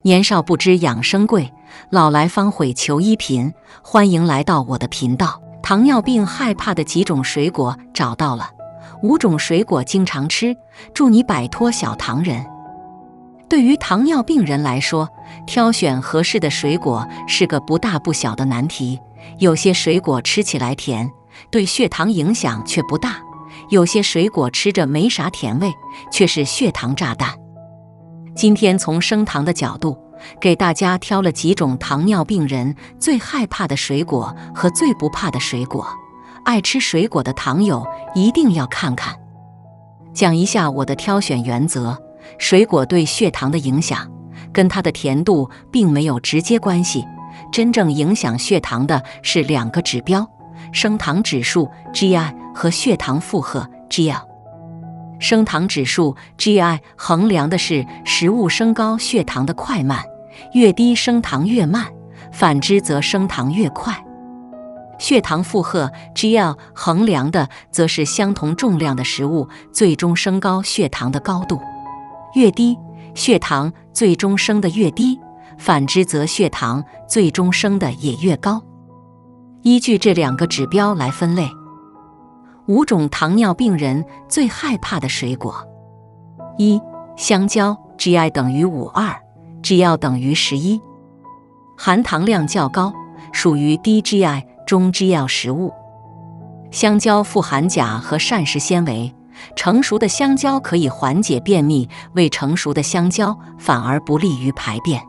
年少不知养生贵，老来方悔求医贫。欢迎来到我的频道。糖尿病害怕的几种水果找到了，5种水果经常吃，助你摆脱小糖人。对于糖尿病人来说，挑选合适的水果是个不大不小的难题。有些水果吃起来甜，对血糖影响却不大；有些水果吃着没啥甜味，却是血糖炸弹。今天从升糖的角度，给大家挑了几种糖尿病人最害怕的水果和最不怕的水果，爱吃水果的糖友一定要看看。讲一下我的挑选原则：水果对血糖的影响跟它的甜度并没有直接关系，真正影响血糖的是2个指标：升糖指数 GI 和血糖负荷 GL。升糖指数 GI 衡量的是食物升高血糖的快慢，越低升糖越慢，反之则升糖越快。血糖负荷 GL 衡量的则是相同重量的食物最终升高血糖的高度，越低血糖最终升得越低，反之则血糖最终升得也越高。依据这2个指标来分类，5种糖尿病人最害怕的水果。1. 香蕉 GI 等于52 GL 等于11，含糖量较高，属于低 GI 中 GL 食物。香蕉富含钾和膳食纤维，成熟的香蕉可以缓解便秘，未成熟的香蕉反而不利于排便。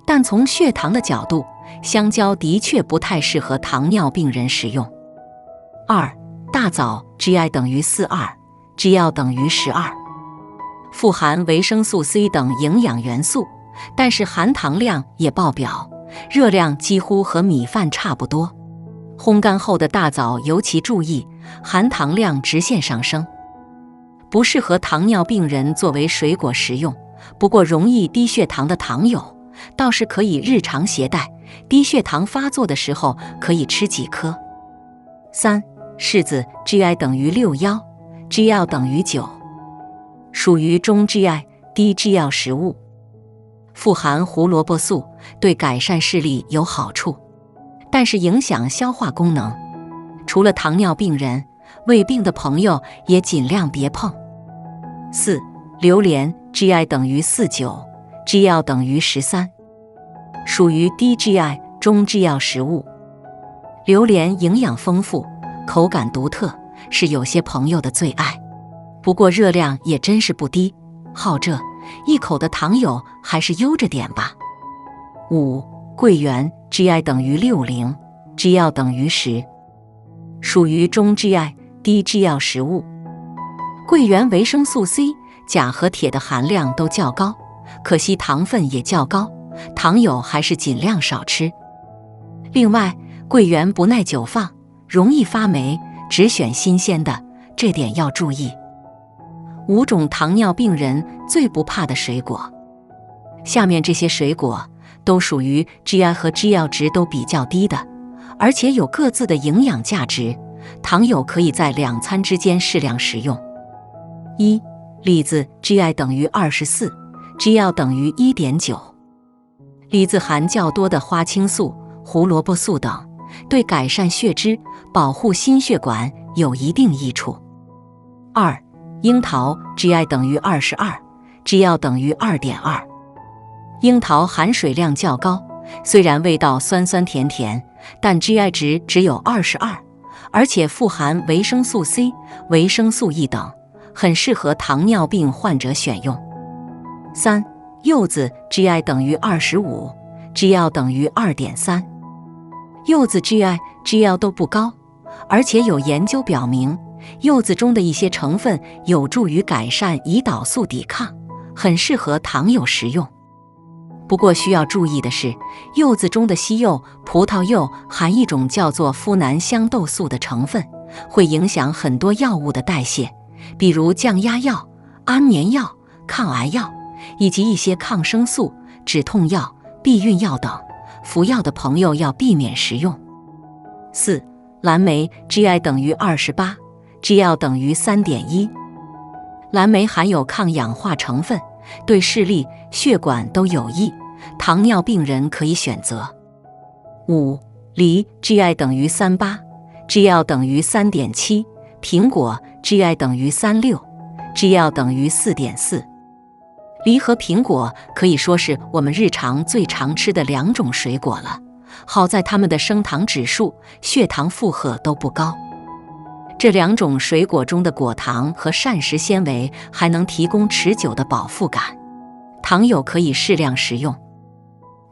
但从血糖的角度，香蕉的确不太适合糖尿病人食用。2. 大枣 GI 等于42 GL 等于12，富含维生素 C 等营养元素，但是含糖量也爆表，热量几乎和米饭差不多。烘干后的大枣尤其注意，含糖量直线上升，不适合糖尿病人作为水果食用。不过容易低血糖的糖友倒是可以日常携带，低血糖发作的时候可以吃几颗。3. 柿子 GI 等于61 GL 等于9，属于中 GI 低 GL 食物，富含胡萝卜素，对改善视力有好处，但是影响消化功能。除了糖尿病人，胃病的朋友也尽量别碰。4. 榴莲 GI 等于49 GL 等于13，属于低 GI 中 GL 食物。榴莲营养丰富，口感独特，是有些朋友的最爱。不过热量也真是不低，好这一口的糖友还是悠着点吧。5. 桂圆 GI 等于60 GL 等于10，属于中 GI 低 GL 食物。桂圆维生素 C、钾和铁的含量都较高，可惜糖分也较高，糖友还是尽量少吃。另外，桂圆不耐久放，容易发霉，只选新鲜的，这点要注意。5种糖尿病人最不怕的水果。下面这些水果都属于 GI 和 GL 值都比较低的，而且有各自的营养价值，糖友可以在2餐之间适量食用。1. 李子 GI 等于24 GL 等于 1.9， 李子含较多的花青素、胡萝卜素等，对改善血脂、保护心血管有一定益处。2. 樱桃 GI 等于22 GL 等于 2.2， 樱桃含水量较高，虽然味道酸酸甜甜，但 GI 值只有22，而且富含维生素 C、维生素 E 等，很适合糖尿病患者选用。3. 柚子 GI 等于25 GL 等于 2.3， 柚子 GI、GL 都不高，而且有研究表明，柚子中的一些成分有助于改善胰岛素抵抗，很适合糖友食用。不过需要注意的是，柚子中的西柚、葡萄柚含一种叫做呋喃香豆素的成分，会影响很多药物的代谢，比如降压药、安眠药、抗癌药，以及一些抗生素、止痛药、避孕药等，服药的朋友要避免食用。4. 蓝莓 GI 等于28 GL 等于 3.1， 蓝莓含有抗氧化成分，对视力、血管都有益，糖尿病人可以选择。5. 梨 GI 等于38 ，GL 等于3.7，苹果 GI 等于36，GL 等于4.4。梨和苹果可以说是我们日常最常吃的2种水果了，好在它们的升糖指数、血糖负荷都不高。这2种水果中的果糖和膳食纤维还能提供持久的饱腹感，糖友可以适量食用。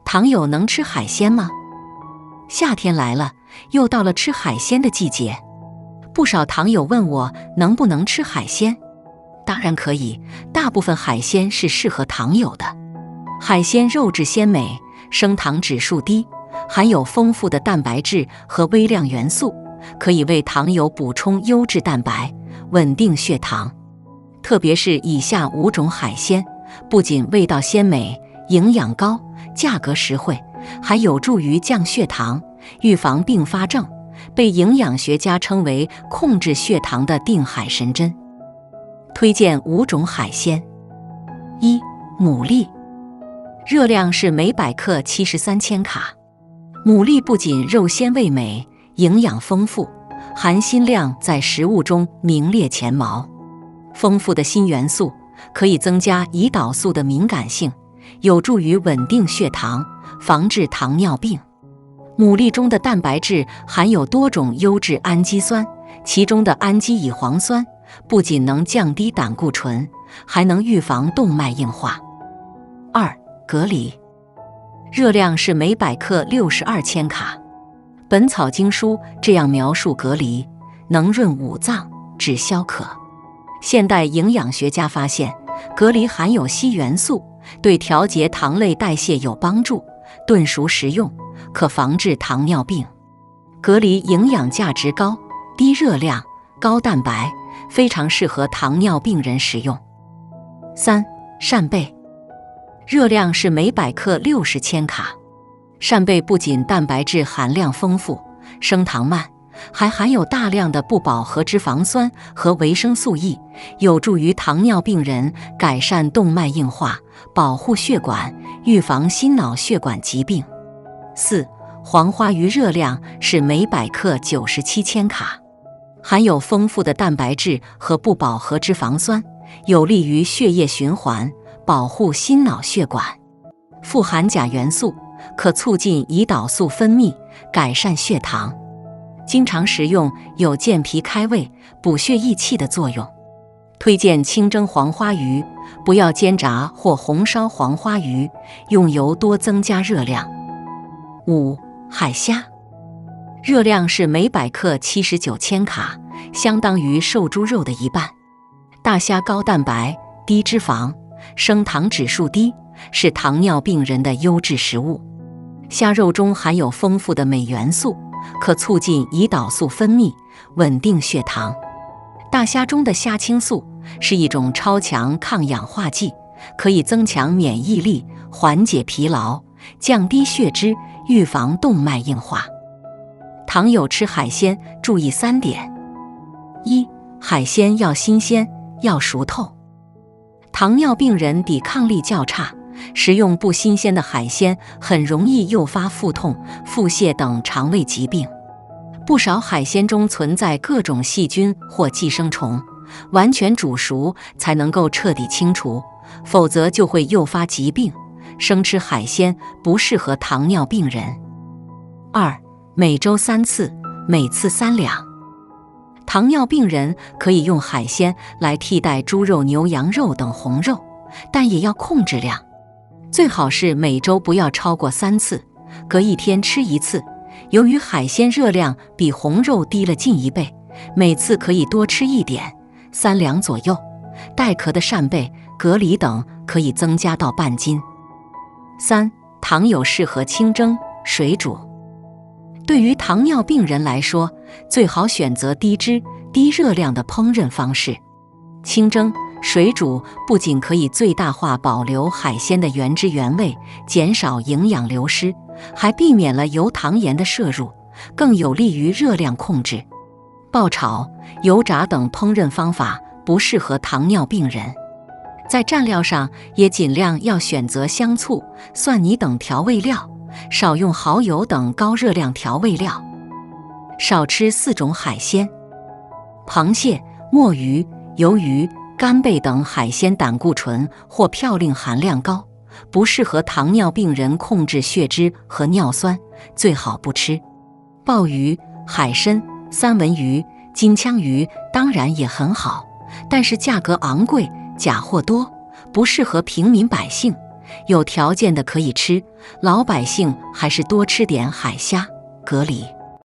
糖友能吃海鲜吗？夏天来了，又到了吃海鲜的季节。不少糖友问我能不能吃海鲜，当然可以，大部分海鲜是适合糖友的。海鲜肉质鲜美，升糖指数低，含有丰富的蛋白质和微量元素，可以为糖友补充优质蛋白，稳定血糖。特别是以下5种海鲜，不仅味道鲜美，营养高，价格实惠，还有助于降血糖，预防并发症，被营养学家称为控制血糖的定海神针。推荐5种海鲜。1. 牡蛎，热量是每100克73千卡。牡蛎不仅肉鲜味美，营养丰富，含锌量在食物中名列前茅。丰富的锌元素可以增加胰岛素的敏感性，有助于稳定血糖，防治糖尿病。牡蛎中的蛋白质含有多种优质氨基酸，其中的氨基乙黄酸不仅能降低胆固醇，还能预防动脉硬化。2. 蛤蜊，热量是每100克62千卡。本草经书这样描述蛤蜊：能润五脏，止消渴。现代营养学家发现，蛤蜊含有硒元素，对调节糖类代谢有帮助，炖熟食用可防治糖尿病。蛤蜊营养价值高，低热量，高蛋白，非常适合糖尿病人食用。3. 扇贝，热量是每100克60千卡。扇贝不仅蛋白质含量丰富，升糖慢，还含有大量的不饱和脂肪酸和维生素 E， 有助于糖尿病人改善动脉硬化，保护血管，预防心脑血管疾病。4. 黄花鱼，热量是每100克97千卡，含有丰富的蛋白质和不饱和脂肪酸，有利于血液循环，保护心脑血管。富含钾元素，可促进胰岛素分泌，改善血糖。经常食用有健脾开胃、补血益气的作用。推荐清蒸黄花鱼，不要煎炸或红烧黄花鱼，用油多增加热量。5. 海虾，热量是每100克79千卡，相当于瘦猪肉的1半。大虾高蛋白、低脂肪，升糖指数低，是糖尿病人的优质食物。虾肉中含有丰富的镁元素，可促进胰岛素分泌，稳定血糖。大虾中的虾青素是一种超强抗氧化剂，可以增强免疫力，缓解疲劳，降低血脂，预防动脉硬化。糖友吃海鲜注意3点。1. 海鲜要新鲜，要熟透。糖尿病人抵抗力较差，食用不新鲜的海鲜很容易诱发腹痛、腹泻等肠胃疾病。不少海鲜中存在各种细菌或寄生虫，完全煮熟才能够彻底清除，否则就会诱发疾病。生吃海鲜不适合糖尿病人。2. 每周3次，每次3两。糖尿病人可以用海鲜来替代猪肉、牛羊肉等红肉，但也要控制量，最好是每周不要超过3次，隔1天吃1次。由于海鲜热量比红肉低了近1倍，每次可以多吃1点，3两左右。带壳的扇贝、蛤蜊等可以增加到半斤。3. 糖友适合清蒸、水煮。对于糖尿病人来说，最好选择低脂、低热量的烹饪方式。清蒸、水煮不仅可以最大化保留海鲜的原汁原味，减少营养流失，还避免了油糖盐的摄入，更有利于热量控制。爆炒、油炸等烹饪方法不适合糖尿病人。在蘸料上也尽量要选择香醋、蒜泥等调味料，少用蚝油等高热量调味料。少吃4种海鲜：螃蟹、墨鱼、鱿鱼、干贝等海鲜胆固醇或嘌呤含量高，不适合糖尿病人控制血脂和尿酸，最好不吃。鲍鱼、海参、三文鱼、金枪鱼当然也很好，但是价格昂贵，假货多，不适合平民百姓。有条件的可以吃，老百姓还是多吃点海虾、蛤蜊。